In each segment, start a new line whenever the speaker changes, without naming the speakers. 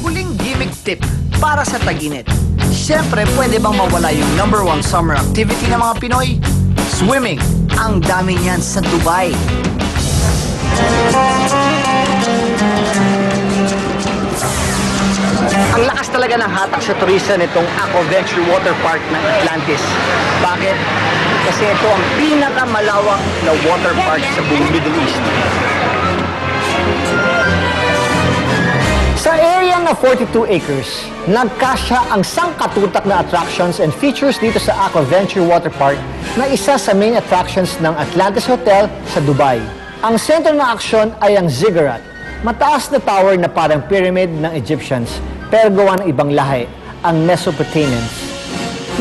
Huling gimmick tip para sa tag-init. Siyempre, pwede bang mawala yung #1 summer activity ng mga Pinoy? Swimming. Ang dami niyan sa Dubai. Ang lakas talaga ng hatak sa turista nitong Aquaventure Water Park ng Atlantis. Bakit? Kasi ito ang pinakamalawak na water park sa buong Middle East. Sa area na 42 acres, nagkasya ang sangkatutak na attractions and features dito sa Aquaventure Water Park na isa sa main attractions ng Atlantis Hotel sa Dubai. Ang sentro ng aksyon ay ang ziggurat, mataas na tower na parang pyramid ng Egyptians pero gawa ng ibang lahi, ang Mesopotamians.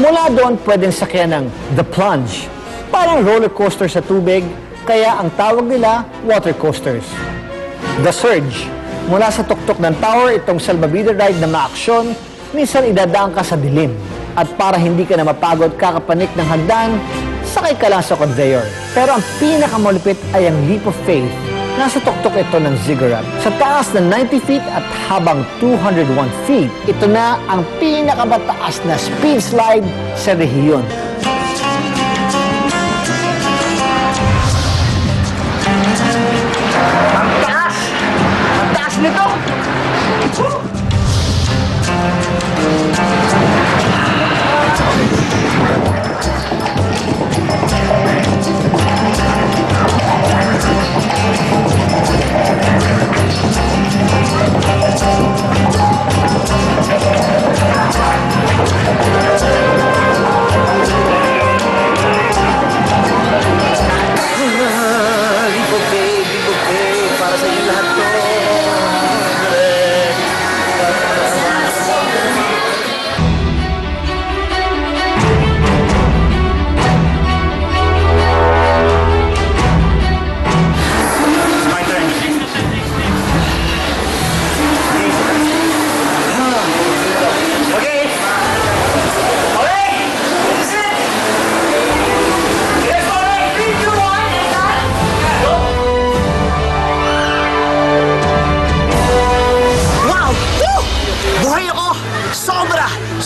Mula doon pwedeng sakyan ng The Plunge, parang roller coaster sa tubig, kaya ang tawag nila water coasters. The Surge, mula sa tuktok ng tower, itong salbabida ride na maaksyon, minsan idadaan ka sa dilim. At para hindi ka na mapagod kakapanik ng hagdan, sakay ka lang sa conveyor. Pero ang pinakamalupit ay ang leap of faith. Nasa tuktok ito ng ziggurat. Sa taas na 90 feet at habang 201 feet, ito na ang pinakamataas na speed slide sa rehiyon. Ang taas! Ang taas nito! Para sa inyo lahat to.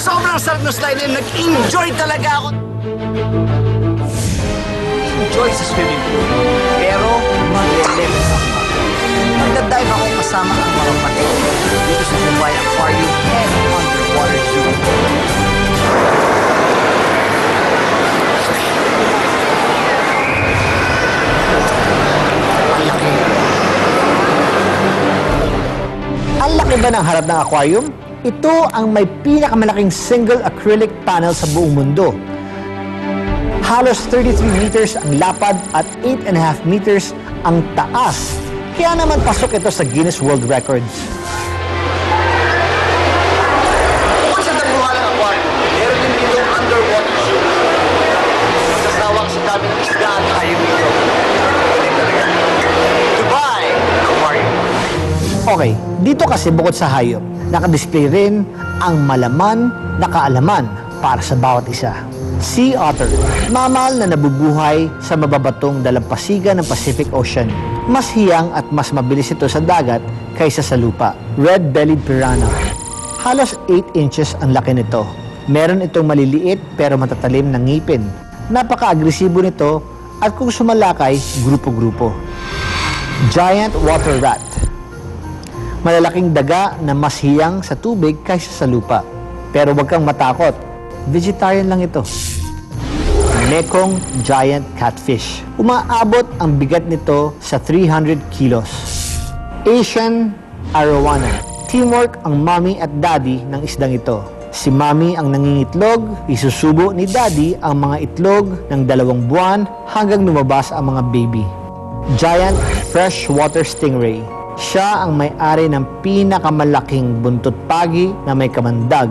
Sobrang sarap ng slide and nag-enjoy talaga ako. Enjoy sa swimming pool. Pero mag-level up. Magdadive ako kasama ang mga pati dito sa Dubai Aquarium and Underwater Zoo. Ang laki. Ang laki ba ng harap ng aquarium? Ito ang may pinakamalaking single acrylic panel sa buong mundo. Halos 33 meters ang lapad at 8.5 meters ang taas. Kaya naman pasok ito sa Guinness World Records. Bukod sa tagbuhan ng aquarium, meron din dito underwater zoo. Sasawak sa dami ng isda at hayop dito. Dubai Aquarium. Okay, dito kasi bukod sa hayop, nakadisplay rin ang malaman na kaalaman para sa bawat isa. Sea otter, mammal na nabubuhay sa mababatong dalampasigan ng Pacific Ocean. Mas hiyang at mas mabilis ito sa dagat kaysa sa lupa. Red-bellied piranha. Halos 8 inches ang laki nito. Meron itong maliliit pero matatalim na ngipin. Napaka-agresibo nito at kung sumalakay, grupo-grupo. Giant water rat. Malalaking daga na mas hiyang sa tubig kaysa sa lupa. Pero huwag kang matakot, vegetarian lang ito. Mekong giant catfish. Umaabot ang bigat nito sa 300 kilos. Asian arowana. Teamwork ang mommy at daddy ng isdang ito. Si mommy ang nangingitlog, isusubo ni daddy ang mga itlog ng 2 buwan hanggang lumabas ang mga baby. Giant freshwater stingray. Siya ang may-ari ng pinakamalaking buntot pagi na may kamandag.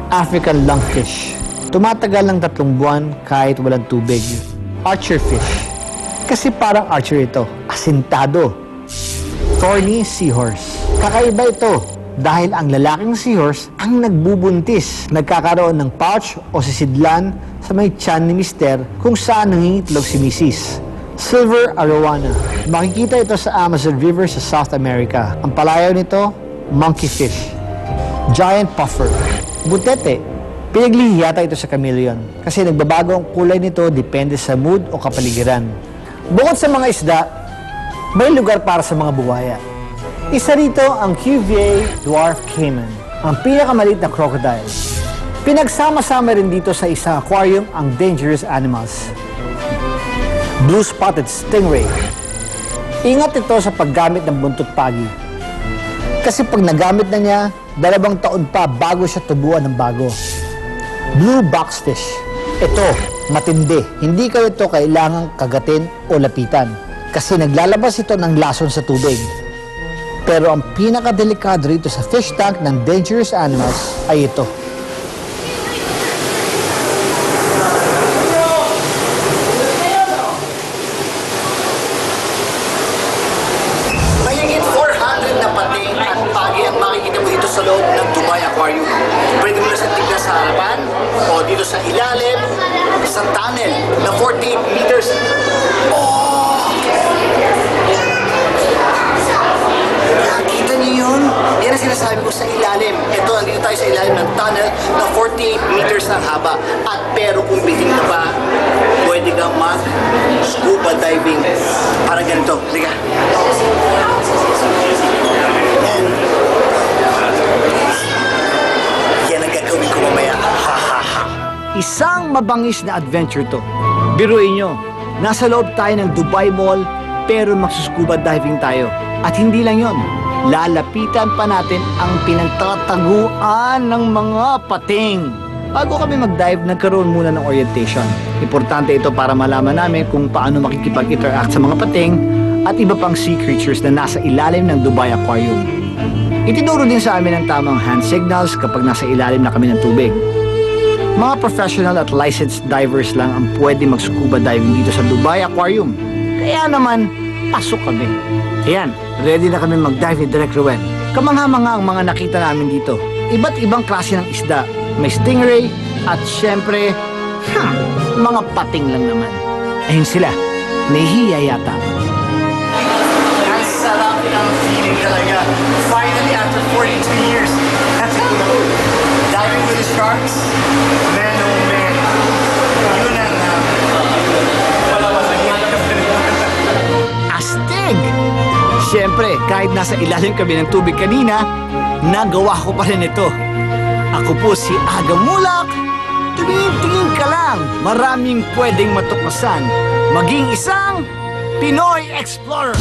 African lungfish. Tumatagal ng 3 buwan kahit walang tubig. Archerfish. Kasi parang archer ito. Asintado. Thorny seahorse. Kakaiba ito dahil ang lalaking seahorse ang nagbubuntis. Nagkakaroon ng pouch o sisidlan sa may tiyan ni Mister kung saan nangingitlog si Mrs. Silver arowana. Makikita ito sa Amazon River sa South America. Ang palayaw nito, monkeyfish. Giant puffer. Butete. Pinaglihi yata ito sa chameleon kasi nagbabago ang kulay nito depende sa mood o kapaligiran. Bukod sa mga isda, may lugar para sa mga buwaya. Isa rito ang Cuvier dwarf caiman, ang pinakamaliit na crocodile. Pinagsama-sama rin dito sa isang aquarium ang dangerous animals. Blue spotted stingray. Ingat ito sa paggamit ng buntot pagi. Kasi pag nagamit na niya, 2 taon pa bago siya tubuan ng bago. Blue boxfish. Ito, matindi. Hindi kayo ito kailangang kagatin o lapitan kasi naglalabas ito ng lason sa tubig. Pero ang pinakadelikado rito sa fish tank ng dangerous animals ay ito. Mahigit 400 na pating at pagi ang makikita mo dito sa loob ng Dubai Aquarium. Pwede mo na sa tignan sa harapan o dito sa ilalim, sa tunnel na 48 meters. Oh! Nakita niyo yun? Yan ang sinasabi ko sa ilalim. Ito, nandito tayo sa ilalim ng tunnel na 48 meters ang haba. At pero kung bitin ka pa, pwede kang mag-scuba diving. Parang ganito. Liga. Yan ang gagawin ko mamaya. Isang mabangis na adventure to. Biruin nyo, nasa loob tayo ng Dubai Mall pero magsuscuba diving tayo. At hindi lang yon, lalapitan pa natin ang pinagtataguan ng mga pating. Bago kami mag-dive, nagkaroon muna ng orientation. Importante ito para malaman namin kung paano makikipag-interact sa mga pating at iba pang sea creatures na nasa ilalim ng Dubai Aquarium. Itinuro din sa amin ang tamang hand signals kapag nasa ilalim na kami ng tubig. Mga professional at licensed divers lang ang pwede mag-scuba diving dito sa Dubai Aquarium. Kaya naman, pasok kami. Ayan, ready na kami mag-dive ni Direk Ruel. Kamangha-mangha ang mga nakita namin dito. Iba't ibang klase ng isda. May stingray at syempre, mga pating lang naman. Ayun sila, nahihiya yata. Ang sarap ng feeling talaga. Finally, after 42 years, diving with the sharks, man oh man, yun ang astig! Siyempre, kahit nasa ilalim kami ng tubig kanina, nagawa ko pa rin ito. Ako po si Aga Mulak. Tingin-tingin ka lang, maraming pwedeng matuklasan. Maging isang Pinoy Explorer.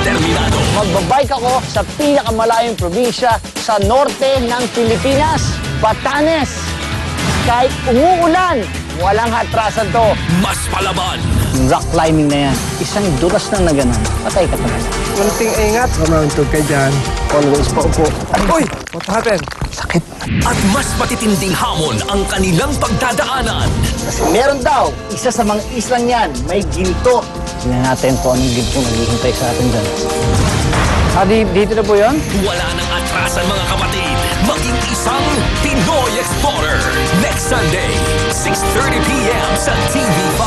Determinado.
Magbabike ako sa pinakamalayong probinsya sa norte ng Pilipinas, Batanes. Kahit umuulan, walang hatrasan to.
Mas palaban.
Rock climbing na yan. Isang duras na gano'n. Patay ka talaga.
Munting ingat. Mamauntog ka dyan.
Always paupo.
Uy! What happened?
Sakit.
At mas matitinding hamon ang kanilang pagdadaanan.
Kasi meron daw, isa sa mga islang yan, may ginto. Tingnan natin kung anong ginto naghihintay sa atin dyan. Dito na po yun?
Wala nang atrasan mga kapatid. Maging isang Pinoy Explorer. Next Sunday, 6:30 p.m. sa TV5.